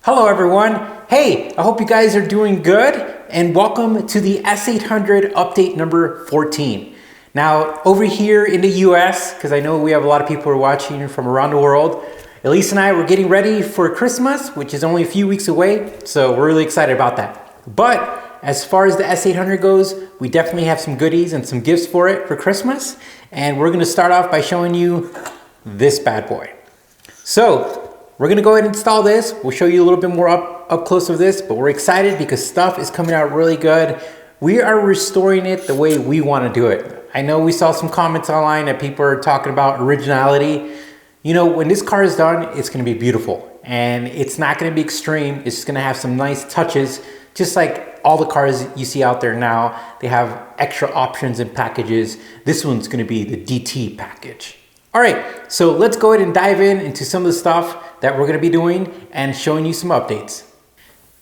Hello everyone. Hey, I hope you guys are doing good and welcome to the S800 update number 14. Now over here in the US, because I know we have a lot of people who are watching from around the world, Elise and I were getting ready for Christmas, which is only a few weeks away, so we're really excited about that. But as far as the S800 goes, we definitely have some goodies and some gifts for it for Christmas, and we're gonna start off by showing you this bad boy. So, we're gonna go ahead and install this. We'll show you a little bit more up close of this, but we're excited because stuff is coming out really good. We are restoring it the way we wanna do it. I know we saw some comments online that people are talking about originality. You know, when this car is done, it's gonna be beautiful. And it's not gonna be extreme, it's just gonna have some nice touches, just like all the cars you see out there now. They have extra options and packages. This one's gonna be the DT package. All right, so let's go ahead and dive into some of the stuff that we're gonna be doing and showing you some updates.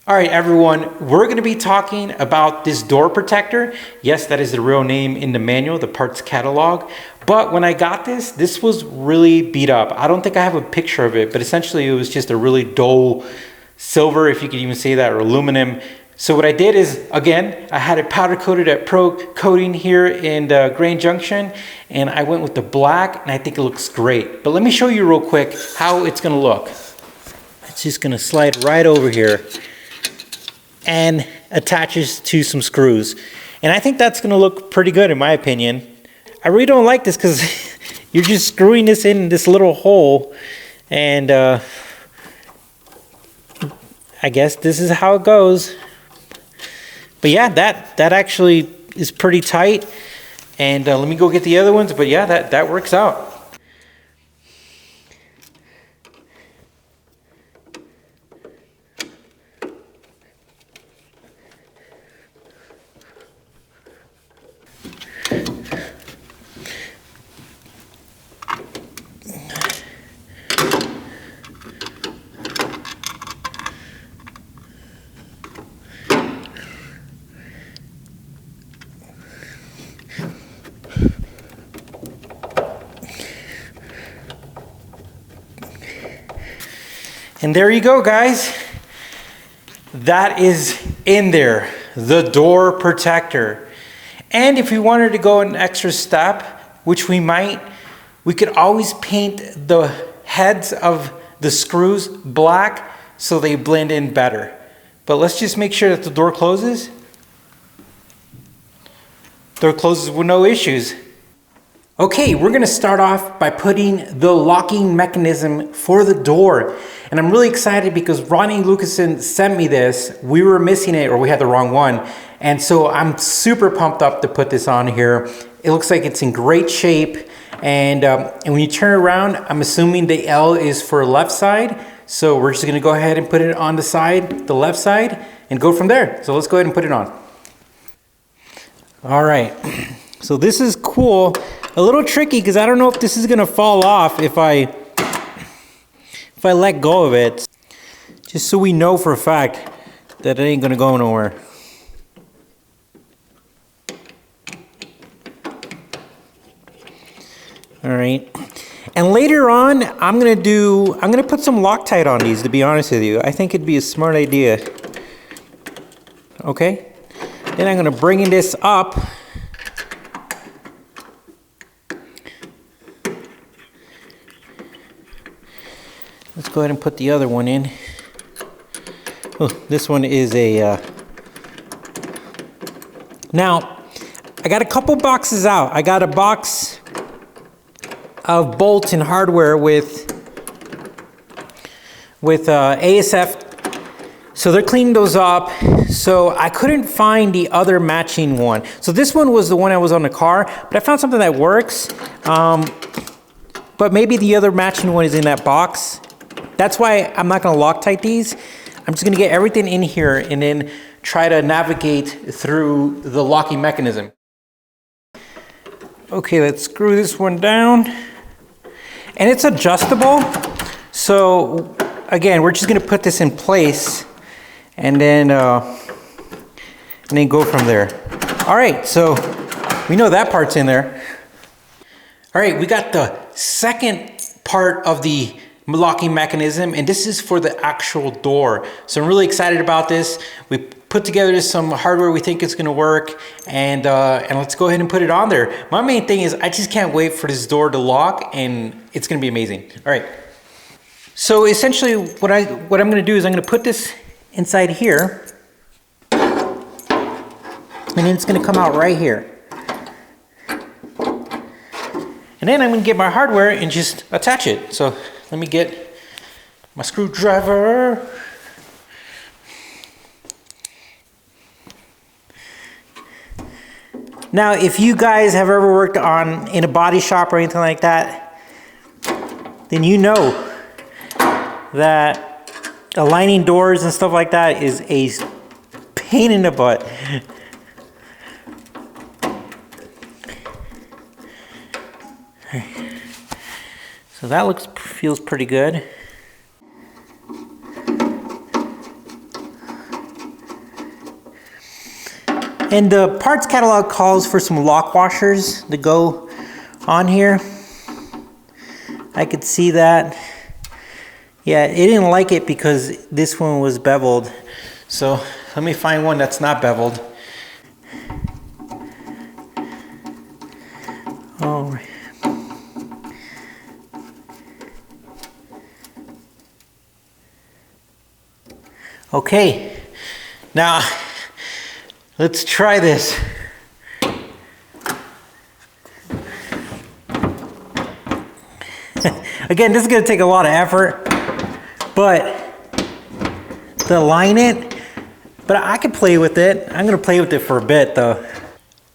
All right, everyone, we're gonna be talking about this door protector. Yes, that is the real name in the manual, the parts catalog. But when I got this, this was really beat up. I don't think I have a picture of it, but essentially it was just a really dull silver, if you could even say that, or aluminum. So what I did is, again, I had it powder coated at Pro Coating here in the Grand Junction, and I went with the black, and I think it looks great. But let me show you real quick how it's gonna look. It's just gonna slide right over here and attaches to some screws. And I think that's gonna look pretty good in my opinion. I really don't like this because you're just screwing this in this little hole, and I guess this is how it goes. But yeah, that actually is pretty tight. And let me go get the other ones. But yeah, that works out. And there you go, guys. That is in there, the door protector. And if we wanted to go an extra step, which we might, we could always paint the heads of the screws black so they blend in better. But let's just make sure that the door closes. Door closes with no issues. Okay, we're gonna start off by putting the locking mechanism for the door. And I'm really excited because Ronnie Lucasen sent me this. We were missing it, or we had the wrong one. And so I'm super pumped up to put this on here. It looks like it's in great shape. And when you turn it around, I'm assuming the L is for left side. So we're just gonna go ahead and put it on the side, the left side, and go from there. So let's go ahead and put it on. All right, so this is cool. A little tricky because I don't know if this is gonna fall off if I let go of it. Just so we know for a fact that it ain't gonna go nowhere. All right, and later on, I'm gonna put some Loctite on these, to be honest with you. I think it'd be a smart idea. Okay, then I'm gonna bring this up. Let's go ahead and put the other one in. Oh, this one is a... Now, I got a couple boxes out. I got a box of bolts and hardware with ASF. So they're cleaning those up. So I couldn't find the other matching one. So this one was the one that was on the car, but I found something that works. But maybe the other matching one is in that box. That's why I'm not gonna Loctite these. I'm just gonna get everything in here and then try to navigate through the locking mechanism. Okay, let's screw this one down. And it's adjustable. So again, we're just gonna put this in place and then go from there. All right, so we know that part's in there. All right, we got the second part of the locking mechanism, and this is for the actual door. So I'm really excited about this. We put together some hardware we think it's gonna work, and let's go ahead and put it on there. My main thing is I just can't wait for this door to lock, and it's gonna be amazing. All right. So essentially what I'm gonna do is I'm gonna put this inside here, and then it's gonna come out right here. And then I'm gonna get my hardware and just attach it. So let me get my screwdriver. Now, if you guys have ever worked in a body shop or anything like that, then you know that aligning doors and stuff like that is a pain in the butt. So that feels pretty good. And the parts catalog calls for some lock washers to go on here. I could see that. Yeah, it didn't like it because this one was beveled. So let me find one that's not beveled. All right. Okay, now let's try this. Again, this is going to take a lot of effort, but to line it, but I can play with it. I'm going to play with it for a bit though.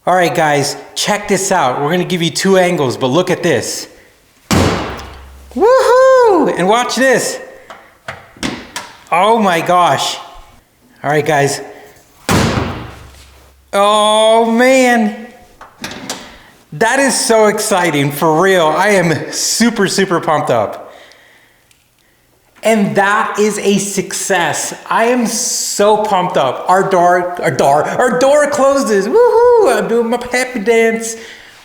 All right, guys, check this out. We're going to give you two angles, but look at this. Woohoo! And watch this. Oh my gosh. All right, guys. Oh man. That is so exciting, for real. I am super, super pumped up. And that is a success. I am so pumped up. Our door closes. Woohoo! I'm doing my happy dance.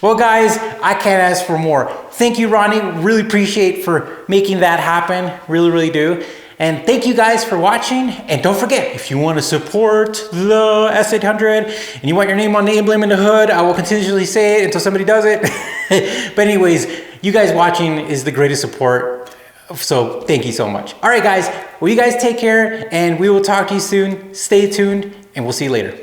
Well, guys, I can't ask for more. Thank you, Ronnie. Really appreciate for making that happen. Really, really do. And thank you guys for watching. And don't forget, if you want to support the S800 and you want your name on the emblem in the hood, I will continuously say it until somebody does it. But anyways, you guys watching is the greatest support. So thank you so much. All right, guys. Well, you guys take care, and we will talk to you soon. Stay tuned, and we'll see you later.